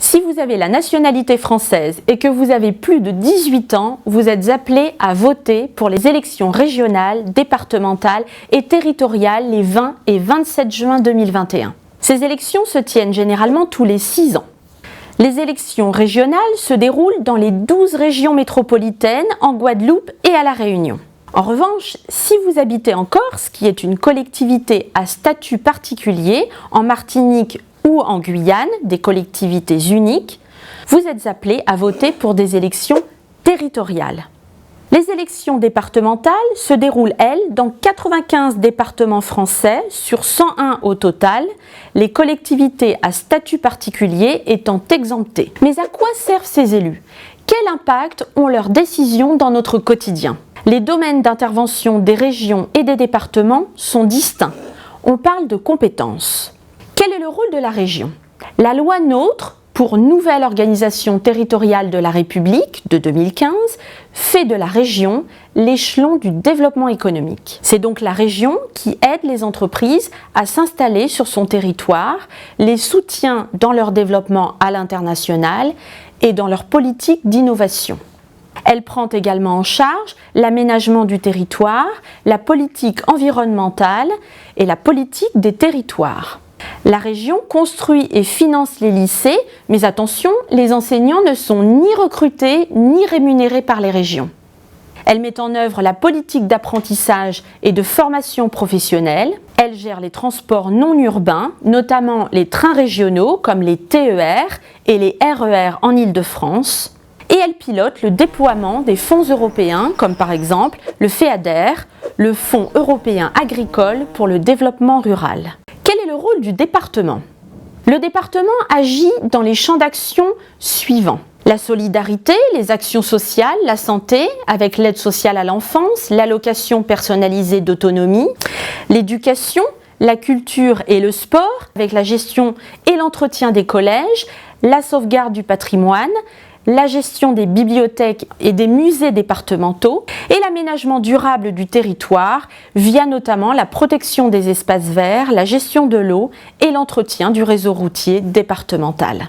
Si vous avez la nationalité française et que vous avez plus de 18 ans, vous êtes appelé à voter pour les élections régionales, départementales et territoriales les 20 et 27 juin 2021. Ces élections se tiennent généralement tous les 6 ans. Les élections régionales se déroulent dans les 12 régions métropolitaines, en Guadeloupe et à La Réunion. En revanche, si vous habitez en Corse, qui est une collectivité à statut particulier, en Martinique ou en Guyane, des collectivités uniques, vous êtes appelé à voter pour des élections territoriales. Les élections départementales se déroulent, elles, dans 95 départements français sur 101 au total, les collectivités à statut particulier étant exemptées. Mais à quoi servent ces élus? Quel impact ont leurs décisions dans notre quotidien? Les domaines d'intervention des régions et des départements sont distincts. On parle de compétences. Quel est le rôle de la région? La loi NOTRe, pour Nouvelle Organisation Territoriale de la République de 2015, fait de la région l'échelon du développement économique. C'est donc la région qui aide les entreprises à s'installer sur son territoire, les soutient dans leur développement à l'international et dans leur politique d'innovation. Elle prend également en charge l'aménagement du territoire, la politique environnementale et la politique des territoires. La région construit et finance les lycées, mais attention, les enseignants ne sont ni recrutés ni rémunérés par les régions. Elle met en œuvre la politique d'apprentissage et de formation professionnelle. Elle gère les transports non urbains, notamment les trains régionaux comme les TER et les RER en Île-de-France. Et elle pilote le déploiement des fonds européens, comme par exemple le FEADER, le Fonds européen agricole pour le développement rural. Quel est le rôle du département? Le département agit dans les champs d'action suivants. La solidarité, les actions sociales, la santé, avec l'aide sociale à l'enfance, l'allocation personnalisée d'autonomie, l'éducation, la culture et le sport, avec la gestion et l'entretien des collèges, la sauvegarde du patrimoine, la gestion des bibliothèques et des musées départementaux et l'aménagement durable du territoire via notamment la protection des espaces verts, la gestion de l'eau et l'entretien du réseau routier départemental.